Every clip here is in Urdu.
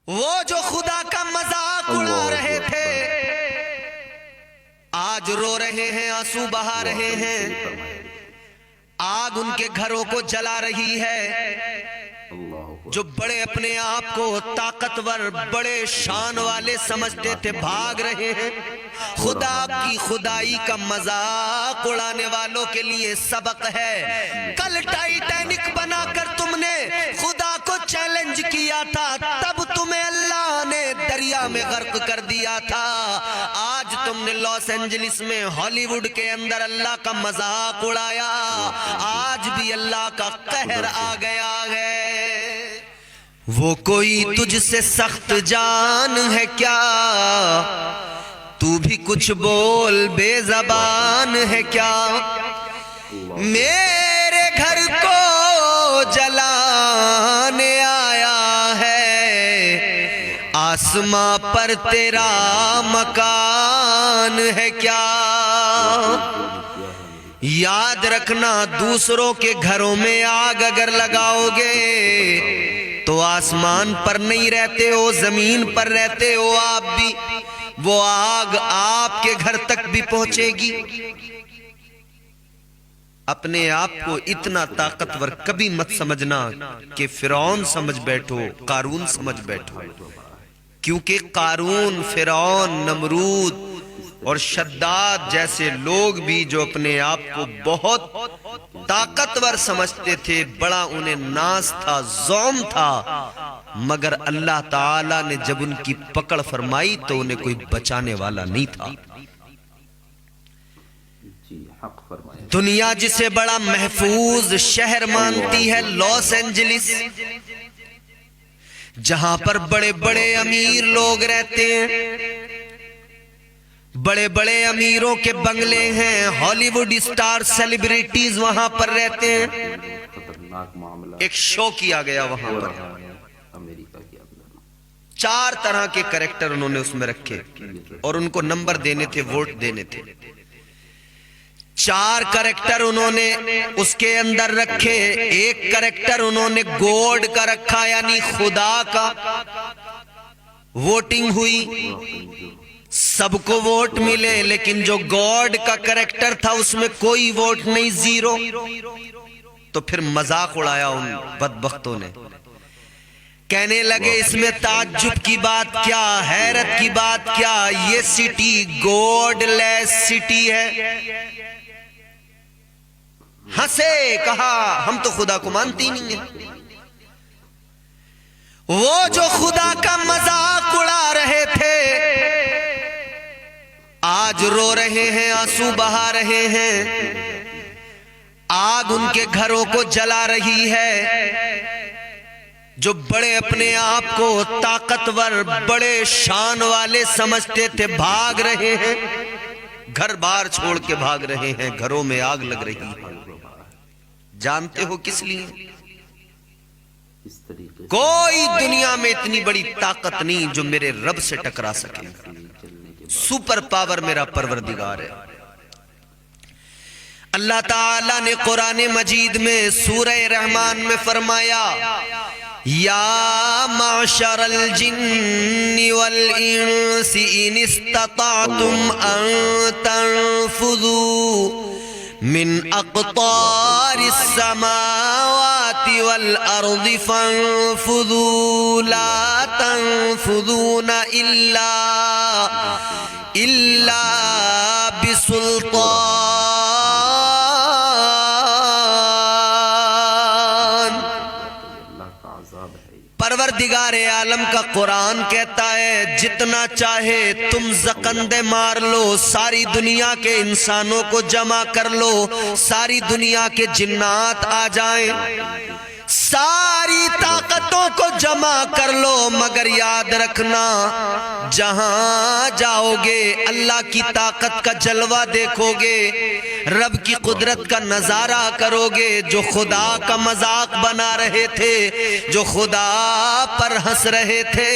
وہ جو خدا کا مذاق اڑا رہے تھے آج رو رہے ہیں، آنسو بہا رہے ہیں، آگ ان کے گھروں کو جلا رہی ہے۔ جو بڑے اپنے آپ کو طاقتور بڑے شان والے سمجھتے تھے بھاگ رہے ہیں۔ خدا کی خدائی کا مذاق اڑانے والوں کے لیے سبق ہے۔ کل ٹائٹینک بنا کر تم نے خدا کو چیلنج کیا تھا، تب تمہیں اللہ نے دریا میں غرق کر دیا تھا۔ آج تم نے لاس اینجلس میں ہالی ووڈ کے اندر اللہ کا مذاق اڑایا، آج بھی اللہ کا قہر آ گیا ہے۔ وہ کوئی تجھ سے سخت جان ہے کیا، تو بھی کچھ بول بے زبان ہے کیا۔ میرے گھر کو جلانے آیا ہے، آسماں پر تیرا مکان ہے کیا۔ یاد رکھنا دوسروں کے گھروں میں آگ اگر لگاؤ گے تو آسمان پر نہیں رہتے ہو، زمین پر رہتے ہو آپ بھی، وہ آگ آپ کے گھر تک بھی پہنچے گی۔ اپنے آپ کو اتنا طاقتور کبھی مت سمجھنا کہ فرعون سمجھ بیٹھو، قارون سمجھ بیٹھو، کیونکہ قارون، فرعون، نمرود اور شداد جیسے لوگ بھی جو اپنے آپ کو بہت طاقتور سمجھتے تھے، بڑا انہیں ناز تھا، زوم تھا، مگر اللہ تعالیٰ نے جب ان کی پکڑ فرمائی تو انہیں کوئی بچانے والا نہیں تھا۔ دنیا جسے بڑا محفوظ شہر مانتی ہے لاس اینجلس، جہاں پر بڑے بڑے امیر لوگ رہتے ہیں، بڑے بڑے امیروں کے بنگلے ہیں، ہالی ووڈ اسٹار سیلیبریٹیز وہاں پر رہتے ہیں۔ ایک شو کیا گیا وہاں پر، 4 طرح کے کریکٹر انہوں نے اس میں رکھے اور ان کو نمبر دینے تھے، ووٹ دینے تھے۔ 4 کریکٹر انہوں نے اس کے اندر رکھے، ایک کریکٹر انہوں نے گوڈ کا رکھا یعنی خدا کا۔ ووٹنگ ہوئی، سب کو ووٹ ملے، لیکن جو گاڈ کا کریکٹر تھا اس میں کوئی ووٹ نہیں، 0۔ تو پھر مذاق اڑایا ان بدبختوں نے، کہنے لگے اس میں تعجب کی بات کیا، حیرت کی بات کیا، یہ سٹی گاڈ لیس سٹی ہے۔ ہنسے، کہا ہم تو خدا کو مانتی نہیں ہیں۔ وہ جو خدا کا مذاق اڑا رہے تھے آج رو رہے ہیں، آنسو بہا رہے ہیں، آگ ان کے گھروں کو جلا رہی ہے۔ جو بڑے اپنے آپ کو طاقتور بڑے شان والے سمجھتے تھے بھاگ رہے ہیں، گھر بار چھوڑ کے بھاگ رہے ہیں، گھروں میں آگ لگ رہی ہے۔ جانتے ہو کس لیے؟ کوئی دنیا میں اتنی بڑی طاقت نہیں جو میرے رب سے ٹکرا سکے۔ سپر پاور میرا پروردگار ہے۔ اللہ تعالیٰ نے قرآن مجید میں سورہ رحمان میں فرمایا، یا معشر الجن والانس ان استطعتم ان تنفذوا من اقطار السماوات والارض فانفذوا لا تنفذون الا بسلطان۔ پروردگار عالم کا قرآن کہتا ہے جتنا چاہے تم زکندے مار لو، ساری دنیا کے انسانوں کو جمع کر لو، ساری دنیا کے جنات آ جائیں، ساری طاقتوں کو جمع کر لو، مگر یاد رکھنا جہاں جاؤ گے اللہ کی طاقت کا جلوہ دیکھو گے، رب کی قدرت کا نظارہ کرو گے۔ جو خدا کا مذاق بنا رہے تھے، جو خدا پر ہنس رہے تھے،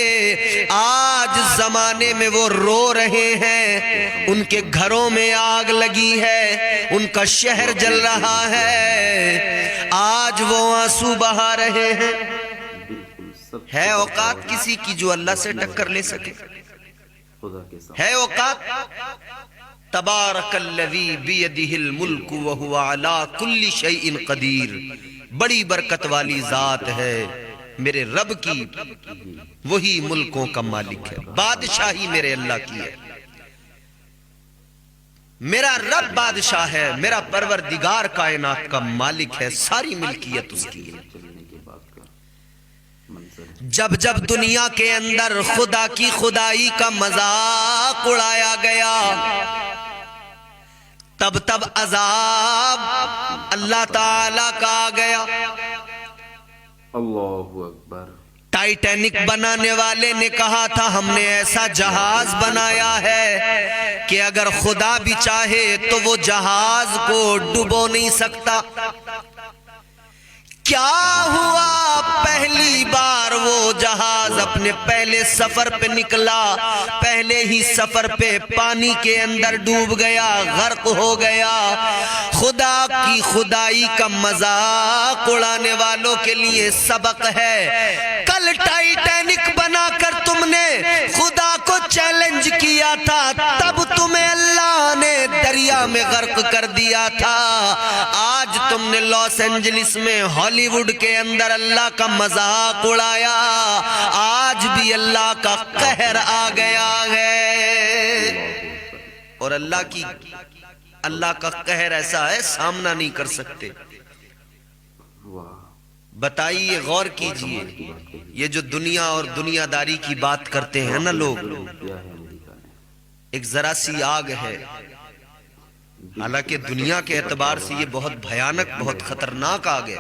آج زمانے میں وہ رو رہے ہیں، ان کے گھروں میں آگ لگی ہے، ان کا شہر جل رہا ہے، آج وہ آنسو بہا رہے ہیں۔ ہے اوقات کسی کی جو اللہ سے ٹکر لے سکے؟ ہے اوقات؟ تبارک الذی بیدہ الملک وہو علی کل شیء قدیر، بڑی برکت والی ذات ہے میرے رب کی، وہی ملکوں کا مالک ہے، بادشاہی میرے اللہ کی ہے، میرا رب بادشاہ ہے، میرا پروردگار کائنات کا مالک ہے، ساری ملکیت اس کی ہے۔ جب جب دنیا کے اندر خدا کی خدائی کا مذاق اڑایا گیا، تب تب عذاب اللہ تعالی کا آ گیا۔ اللہ اکبر۔ ٹائٹینک بنانے والے نے کہا تھا ہم نے ایسا جہاز بنایا ہے کہ اگر خدا بھی چاہے تو وہ جہاز کو ڈبو نہیں سکتا۔ کیا ہوا؟ پہلی بار وہ جہاز اپنے پہلے سفر پہ نکلا، پہلے ہی سفر پہ پانی کے اندر ڈوب گیا، غرق ہو گیا۔ خدا کی خدائی کا مذاق اڑانے والوں کے لیے سبق ہے۔ کل ٹائٹینک بنا کر تم نے خدا کو چیلنج کیا تھا، تب تمہیں اللہ نے دریا میں غرق کر دیا تھا۔ آج تم نے لاس اینجلس میں ہالی ووڈ کے اندر اللہ کا مذاق اڑایا، آج بھی اللہ کا قہر آ گیا ہے۔ اور اللہ کا قہر ایسا ہے سامنا نہیں کر سکتے۔ بتائیے، غور کیجئے، یہ جو دنیا اور دنیا داری کی بات کرتے ہیں نا لوگ، ایک ذرا سی آگ ہے، حالانکہ دنیا کے اعتبار سے یہ بہت بھیانک، بہت خطرناک آگ ہے،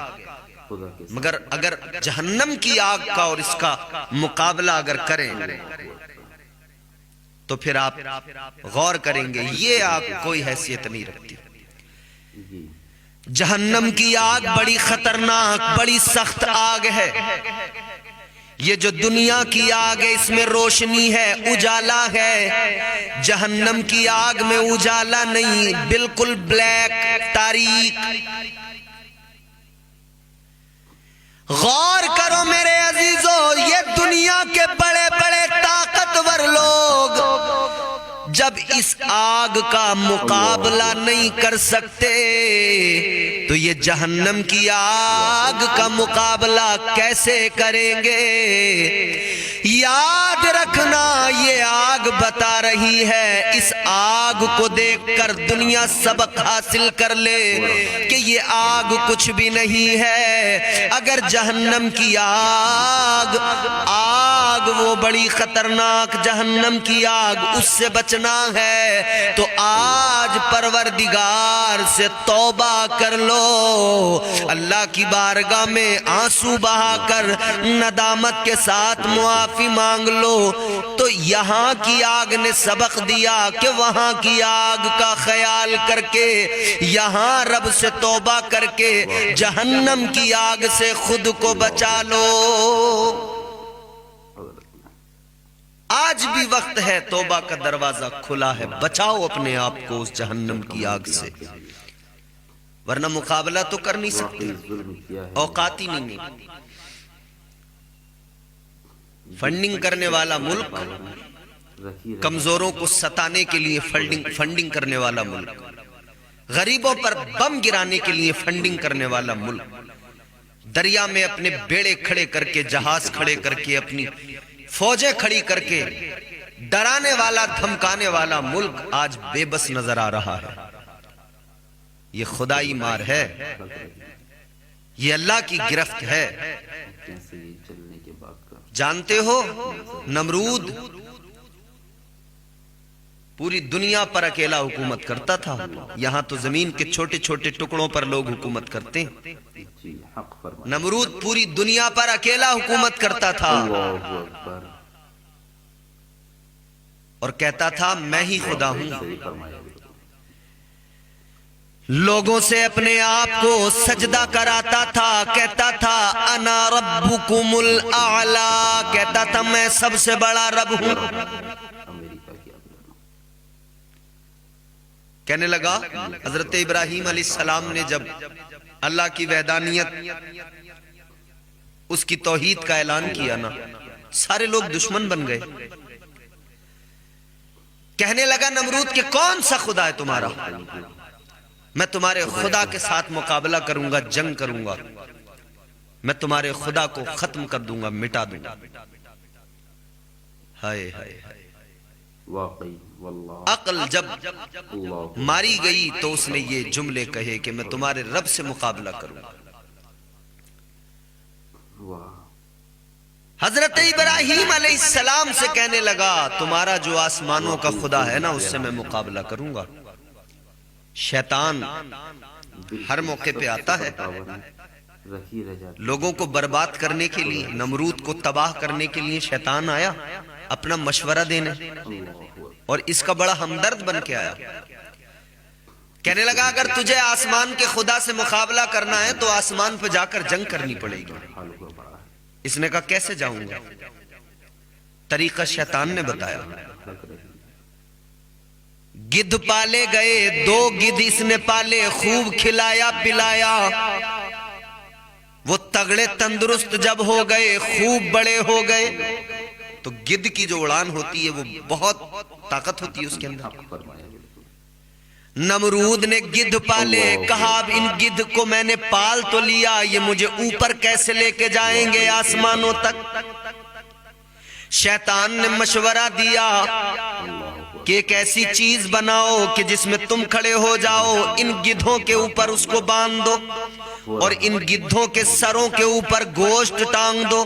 مگر اگر جہنم کی آگ کا اور اس کا مقابلہ اگر کریں تو پھر آپ غور کریں گے یہ آگ کوئی حیثیت نہیں رکھتی۔ جہنم کی آگ بڑی خطرناک، بڑی سخت آگ ہے۔ یہ جو دنیا کی آگ ہے اس میں روشنی ہے، اجالا ہے۔ جہنم کی آگ میں اجالا نہیں، بالکل بلیک، تاریک۔ غور کرو میرے عزیزو، یہ دنیا کے بڑے بڑے طاقتور لوگ جب اس آگ کا مقابلہ نہیں کر سکتے تو یہ جہنم کی آگ کا مقابلہ کیسے کریں گے؟ یاد رکھنا، یہ آگ بتا رہی ہے، اس آگ کو دیکھ کر دنیا سبق حاصل کر لے کہ یہ آگ کچھ بھی نہیں ہے۔ اگر جہنم کی آگ وہ بڑی خطرناک جہنم کی آگ، اس سے بچنا ہے تو آج پروردگار سے توبہ کر لو، اللہ کی بارگاہ میں آنسو بہا کر ندامت کے ساتھ معافی مانگ لو۔ تو یہاں کی آگ نے سبق دیا کہ وہاں کی آگ کا خیال کر کے، یہاں رب سے توبہ کر کے جہنم کی آگ سے خود کو بچا لو۔ آج بھی وقت ہے، توبہ کا دروازہ کھلا ہے، بچاؤ اپنے آپ کو اس جہنم کی آگ سے، ورنہ مقابلہ تو کر نہیں سکتے، اوقات ہی نہیں۔ فنڈنگ کرنے والا ملک، کمزوروں کو ستانے کے لیے فنڈنگ کرنے والا ملک، غریبوں پر بم گرانے کے لیے فنڈنگ کرنے والا ملک، دریا میں اپنے بیڑے کھڑے کر کے، جہاز کھڑے کر کے، اپنی فوجیں کھڑی کر کے ڈرانے والا، دھمکانے والا ملک آج بے بس نظر آ رہا ہے۔ یہ خدائی مار ہے، یہ اللہ کی گرفت ہے۔ جانتے ہو نمرود پوری دنیا پر اکیلا حکومت کرتا تھا، یہاں تو زمین کے چھوٹے چھوٹے ٹکڑوں پر لوگ حکومت کرتے ہیں۔ نمرود پوری دنیا پر اکیلا حکومت کرتا تھا اور کہتا تھا میں ہی خدا ہوں، لوگوں سے اپنے آپ کو سجدہ کراتا تھا، کہتا تھا انا ربکم الاعلی، کہتا تھا میں سب سے بڑا رب ہوں۔ کہنے لگا حضرت ابراہیم علیہ السلام نے جب اللہ کی وحدانیت اس کی توحید کا اعلان کیا نا، سارے لوگ دشمن بن گئے. کہنے لگا نمرود کہ کون سا خدا ہے تمہارا؟ میں تمہارے خدا کے ساتھ مقابلہ کروں گا، جنگ کروں گا، میں تمہارے خدا کو ختم کر دوں گا، مٹا دوں گا. ہائے ہائے واقعی واللہ عقل جب اللہ ماری گئی تو اس نے یہ جملے کہے کہ میں تمہارے رب سے مقابلہ کروں گا. واہ حضرت ابراہیم علیہ السلام سے کہنے لگا تمہارا جو آسمانوں کا خدا ہے نا اس سے میں مقابلہ کروں گا. شیطان ہر موقع پہ آتا ہے رکھی رہ جاتی لوگوں کو برباد کرنے کے لیے. نمرود کو تباہ کرنے کے لیے شیطان آیا اپنا مشورہ دینے، اور اس کا بڑا ہمدرد بن کے آیا. کہنے لگا اگر تجھے آسمان کے خدا سے مقابلہ کرنا ہے تو آسمان پہ جا کر جنگ کرنی پڑے گی. حال ہوا پڑا ہے اس نے کہا کیسے جاؤں گا؟ طریقہ شیطان نے بتایا. لگ رہی گدھ پالے گئے، 2 گدھ اس نے پالے، خوب کھلایا پلایا. وہ تگڑے تندرست جب ہو گئے، خوب بڑے ہو گئے. تو گدھ کی جو اڑان ہوتی ہے وہ بہت طاقت ہوتی ہے اس کے اندر. فرمایا بالکل نمرود نے گدھ پالے، کہا اب ان گدھ کو میں نے پال تو لیا، یہ مجھے اوپر کیسے لے کے جائیں گے آسمانوں تک؟ شیطان نے مشورہ دیا کہ ایک ایسی چیز بناؤ کہ جس میں تم کھڑے ہو جاؤ، ان گدھوں کے اوپر اس کو باندھ دو اور ان گدھوں کے سروں کے اوپر گوشت ٹانگ دو.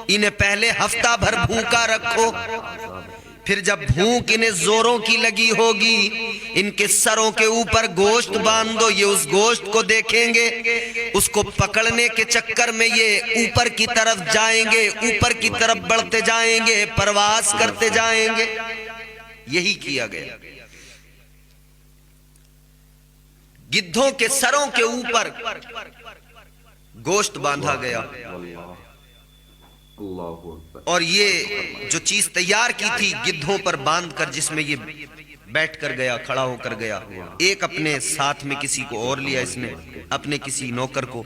انہیں پہلے ہفتہ بھر بھوکا رکھو، پھر جب بھوک انہیں زوروں کی لگی ہوگی ان کے سروں کے اوپر گوشت باندھ دو. یہ اس گوشت کو دیکھیں گے، اس کو پکڑنے کے چکر میں یہ اوپر کی طرف جائیں گے، اوپر کی طرف بڑھتے جائیں گے، پرواز کرتے جائیں گے. یہی کیا گیا. گدھوں کے سروں کے اوپر گوشت باندھا گیا، واللہ اللہ اکبر اور یہ جو چیز تیار کی تھی گدھوں پر باندھ کر، جس میں یہ بیٹھ کر گیا، کھڑا ہو کر گیا. ایک اپنے ساتھ میں کسی کو اور لیا اس نے، اپنے کسی نوکر کو،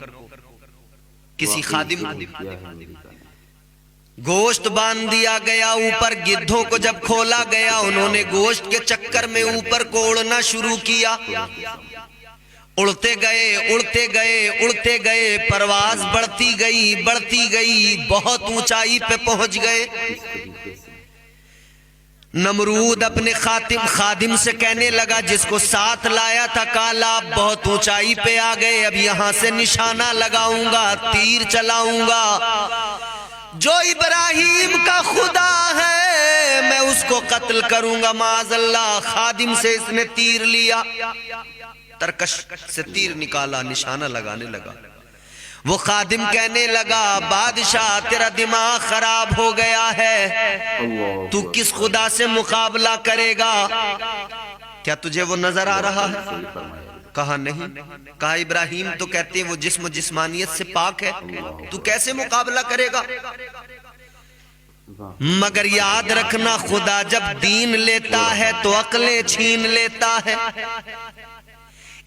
کسی خادم کو. کیا ہے میری کہانی گوشت باندھ دیا گیا اوپر. گدھوں کو جب کھولا گیا انہوں نے گوشت کے چکر میں اوپر کو اڑنا شروع کیا. اڑتے گئے اڑتے گئے اڑتے گئے، پرواز بڑھتی گئی بڑھتی گئی، بہت اونچائی پہ پہنچ گئے. اس طریقے سے نمرود اپنے خادم سے کہنے لگا جس کو ساتھ لایا تھا، کالا بہت اونچائی پہ آ گئے، اب یہاں سے نشانہ لگاؤں گا، تیر چلاؤں گا. جو ابراہیم کا خدا ہے میں اس کو قتل کروں گا معاذ اللہ. خادم سے اس نے تیر لیا، ترکش سے تیر نکالا، نشانہ لگانے لگا. وہ خادم کہنے لگا بادشاہ تیرا دماغ خراب ہو گیا ہے، اللہ تو کس خدا سے مقابلہ کرے گا؟ کیا تجھے وہ نظر آ رہا ہے؟ صحیح فرمایا کہا نہیں. کہا ابراہیم تو کہتے ہیں وہ جسم و جسمانیت سے پاک ہے، تو کیسے مقابلہ کرے گا؟ واہ مگر یاد رکھنا خدا جب دین لیتا ہے تو عقلیں چھین لیتا ہے.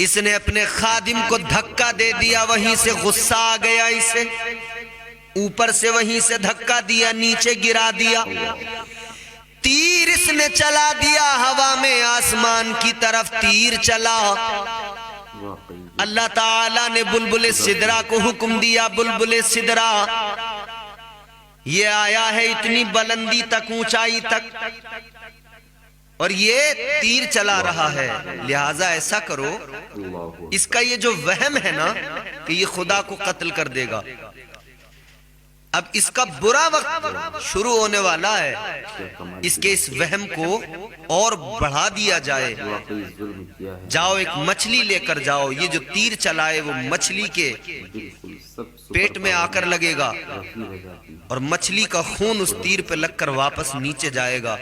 اس نے اپنے خادم کو دھکا دے دیا، وہیں سے غصہ آ گیا اسے، اوپر سے وہیں سے دھکا دیا، نیچے گرا دیا. تیر اس نے چلا دیا ہوا میں، آسمان کی طرف تیر چلا. واقعی اللہ تعالیٰ نے بلبل سدرہ کو حکم دیا، بلبل سدرہ یہ آیا ہے اتنی بلندی تک، اونچائی تک، اور یہ تیر چلا رہا ہے، لہٰذا ایسا کرو اللہ اس کا یہ جو وہم ہے نا کہ یہ خدا کو قتل کر دے گا، اب اس کا برا وقت شروع ہونے والا ہے، اس کے اس وہم کو اور بڑھا دیا جائے. واقعی ظلم کیا ہے جاؤ ایک مچھلی لے کر جاؤ، یہ جو تیر چلائے وہ مچھلی کے بالکل سب پیٹ میں آ کر لگے گا، رکھی رہ جاتی ہے اور مچھلی کا خون اس تیر پہ لگ کر واپس نیچے جائے گا،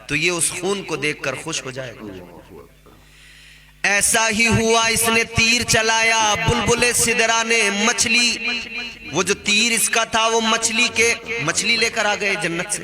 تو یہ اس خون کو دیکھ کر خوش ہو جائے گا. اللہ اکبر ایسا ہی ہوا، اس نے تیر چلایا، بلبل سدرہ نے مچھلی، وہ جو تیر اس کا تھا وہ مچھلی لے کر آ گئے جنت سے،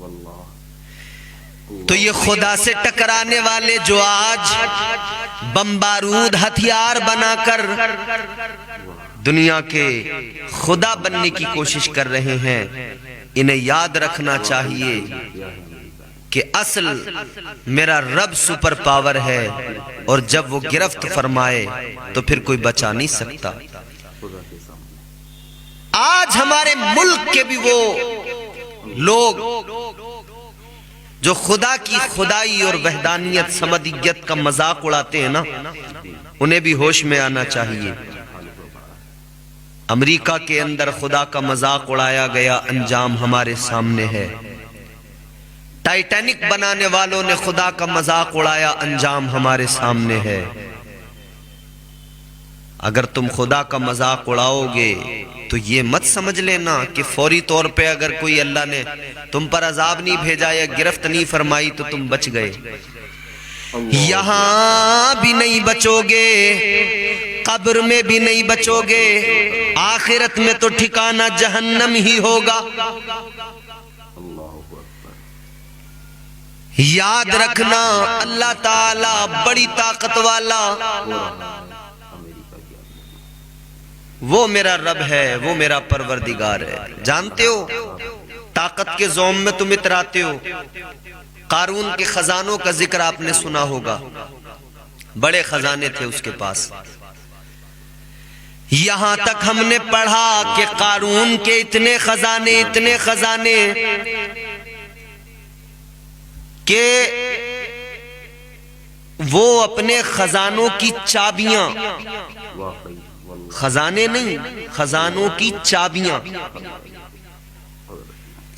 واللہ تو یہ خدا سے ٹکرانے والے جو آج بم بارود ہتھیار بنا کر دنیا کے خدا بننے کی کوشش کر رہے ہیں، انہیں یاد رکھنا چاہیے کہ اصل میرا رب سپر پاور ہے، اور جب وہ گرفت فرمائے تو پھر کوئی بچا نہیں سکتا۔ خدا کے سامنے آج ہمارے ملک کے بھی وہ لوگ جو خدا کی خدائی اور وحدانیت سمدیت کا مذاق اڑاتے ہیں نا، انہیں بھی ہوش میں آنا چاہیے۔ امریکہ کے اندر خدا کا مذاق اڑایا گیا، انجام ہمارے سامنے ہے۔ ٹائٹینک بنانے والوں نے خدا کا مذاق اڑایا، انجام ہمارے سامنے ہے۔ اگر تم خدا کا مذاق اڑاؤ گے تو یہ مت سمجھ لینا کہ فوری طور پہ اگر کوئی اللہ نے تم پر عذاب نہیں بھیجا یا گرفت نہیں فرمائی تو تم بچ گئے۔ یہاں بھی نہیں بچو گے، قبر میں بھی نہیں بچو گے، آخرت میں تو ٹھکانہ جہنم ہی ہوگا۔ اللہ اکبر۔ یاد رکھنا اللہ تعالیٰ بڑی طاقت والا، امریکہ کی وہ میرا رب ہے، وہ میرا پروردگار ہے۔ جانتے ہو طاقت کے زوم میں تم اتراتے ہو۔ قارون کے خزانوں کا ذکر آپ نے سنا ہوگا، بڑے خزانے تھے اس کے پاس۔ یہاں تک ہم نے پڑھا کہ قارون کے اتنے خزانے کہ وہ اپنے خزانوں کی چابیاں، واقعی واللہ خزانے نہیں، خزانوں کی چابیاں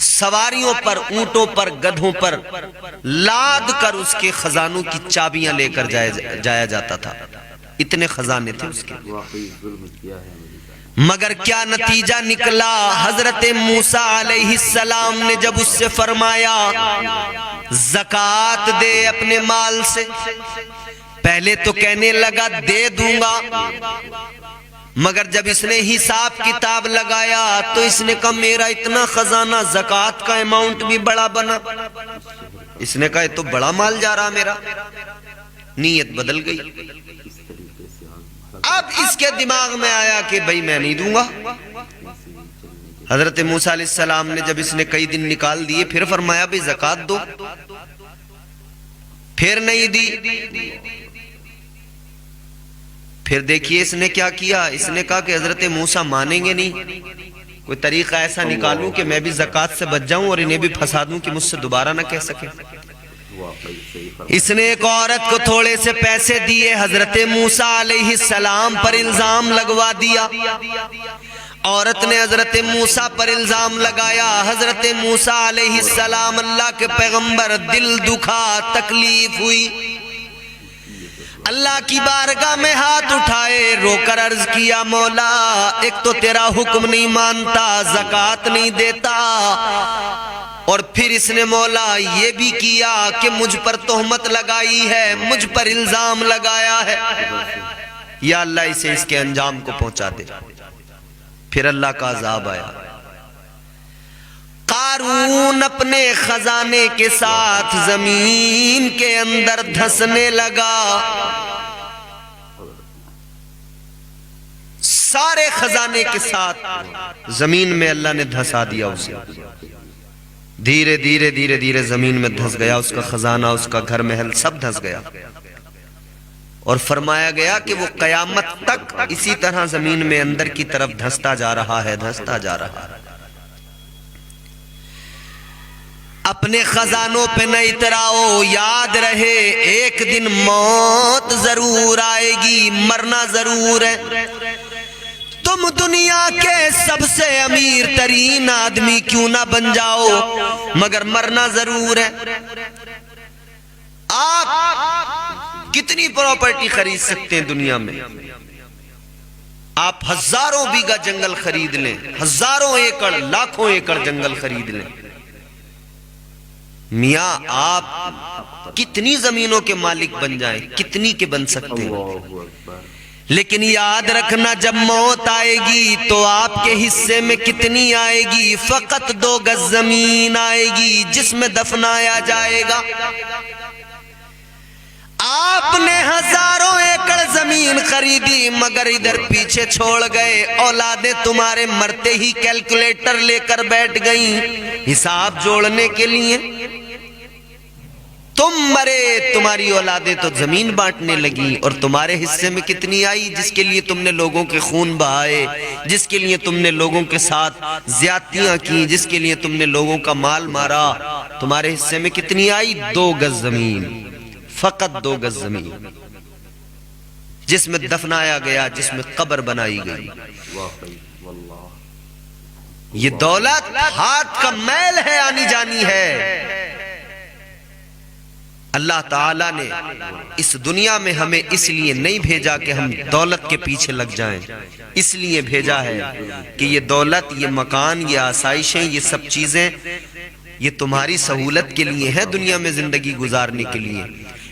سواریوں پر، اونٹوں پر، گدھوں پر لاد کر اس کے خزانوں کی چابیاں لے کر جایا جاتا تھا۔ اتنے خزانے تھے اس کے۔ واقعی ظلم کیا ہے امریکہ نے۔ مگر کیا نتیجہ نکلا؟ حضرت موسیٰ علیہ السلام نے جب اس سے فرمایا زکوٰۃ دے اپنے مال سے، پہلے تو کہنے لگا دے دوں گا، مگر جب اس نے حساب کتاب لگایا تو اس نے کہا میرا اتنا خزانہ، زکوٰۃ کا اماؤنٹ بھی بڑا بنا۔ اس نے کہا یہ تو بڑا مال جا رہا میرا، نیت بدل گئی۔ اس طریقے سے اب اس کے دماغ میں آیا کہ بھئی میں نہیں دوں گا۔ حضرت موسیٰ علیہ السلام نے جب اس نے کئی دن نکال دیے، پھر فرمایا بھئی زکوٰۃ دو، پھر نہیں دی۔ پھر دیکھیے اس نے کیا کیا، اس نے کہا کہ حضرت موسیٰ مانیں گے نہیں، کوئی طریقہ ایسا نکالوں کہ میں بھی زکوٰۃ سے بچ جاؤں اور انہیں بھی پھنسا دوں کہ مجھ سے دوبارہ نہ کہہ سکے۔ واقعی صحیح فرمایا۔ اس نے ایک عورت کو تھوڑے سے پیسے دیے، حضرت موسیٰ علیہ السلام پر الزام لگوا دیا۔ عورت نے حضرت موسیٰ پر الزام لگایا، حضرت موسیٰ علیہ السلام اللہ کے پیغمبر، دل دکھا، تکلیف ہوئی، اللہ کی بارگاہ میں ہاتھ اٹھائے، رو کر عرض کیا مولا ایک تو تیرا حکم نہیں مانتا، زکوٰۃ نہیں دیتا، اور پھر اس نے مولا یہ بھی کیا کہ مجھ پر تہمت لگائی ہے، مجھ پر الزام لگایا ہے، یا اللہ اسے اس کے انجام کو پہنچا دے۔ پھر اللہ کا عذاب آیا۔ قارون اپنے خزانے کے ساتھ زمین کے اندر دھسنے لگا، سارے خزانے کے ساتھ زمین میں اللہ نے دھسا دیا اسے۔ دھیرے دھیرے دھیرے دھیرے زمین میں دھس گیا، اس کا خزانہ، اس کا گھر محل سب دھس گیا، اور فرمایا گیا کہ وہ قیامت تک اسی طرح زمین میں اندر کی طرف دھستا جا رہا ہے، دھستا جا رہا ہے۔ اپنے خزانوں پہ نہ اتراؤ، یاد رہے ایک دن موت ضرور آئے گی، مرنا ضرور ہے۔ تم دنیا کے سب سے امیر ترین آدمی کیوں نہ بن جاؤ، مگر مرنا ضرور ہے۔ آپ کتنی پراپرٹی خرید سکتے ہیں دنیا میں؟ آپ ہزاروں بیگھہ جنگل خرید لیں، ہزاروں ایکڑ، لاکھوں ایکڑ جنگل خرید لیں، میاں آپ کتنی زمینوں کے مالک بن جائیں، کتنی کے بن سکتے ہیں؟ اللہ اکبر۔ لیکن یاد رکھنا جب موت آئے گی تو آپ کے حصے میں کتنی آئے گی؟ فقط 2 گز زمین آئے گی جس میں دفنایا جائے گا۔ آپ نے ہزاروں ایکڑ زمین خریدی مگر ادھر پیچھے چھوڑ گئے، اولادیں تمہارے مرتے ہی کیلکولیٹر لے کر بیٹھ گئیں حساب جوڑنے کے لیے۔ تم مرے، تمہاری اولادیں تو زمین بانٹنے لگیں، اور تمہارے حصے میں کتنی آئی؟ جس کے لیے تم نے لوگوں کے خون بہائے، جس کے لیے تم نے لوگوں کے ساتھ زیادتیاں کی، جس کے لیے تم نے لوگوں کا مال مارا، تمہارے حصے میں کتنی آئی؟ 2 گز زمین، فقط 2 گز زمین، جس میں دفنایا گیا، جس میں قبر بنائی گئی۔ واقعی واللہ یہ دولت ہاتھ کا میل ہے، آنی جانی ہے۔ اللہ تعالیٰ نے اس دنیا میں ہمیں اس لیے نہیں بھیجا کہ ہم دولت کے پیچھے لگ جائیں، اس لیے بھیجا ہے کہ یہ دولت، یہ مکان، یہ آسائشیں، یہ سب چیزیں یہ تمہاری سہولت کے لیے ہے، دنیا میں زندگی گزارنے کے لیے،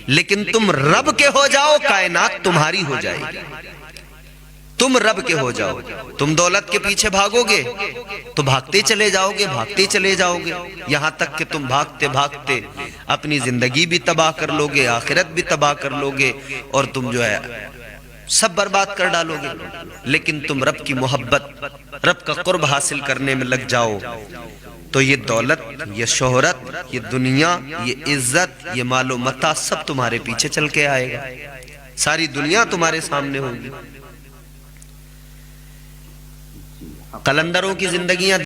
لیکن تم رب کے ہو جاؤ، کائنات تمہاری ہو جائے گی۔ تم رب کے ہو جاؤ، تم دولت کے پیچھے بھاگو گے تو بھاگتے چلے جاؤ گے، بھاگتے چلے جاؤ گے، یہاں تک کہ تم بھاگتے بھاگتے اپنی زندگی بھی تباہ کر لو گے، آخرت بھی تباہ کر لو گے، اور تم جو ہے سب برباد کر ڈالو گے۔ لیکن تم رب کی محبت، رب کا قرب حاصل کرنے میں لگ جاؤ تو یہ دولت، یہ شہرت، یہ دنیا، یہ عزت، یہ مال و متاع سب تمہارے پیچھے چل کے آئے گا، ساری دنیا تمہارے سامنے ہوگی۔ قلندروں کی زندگیاں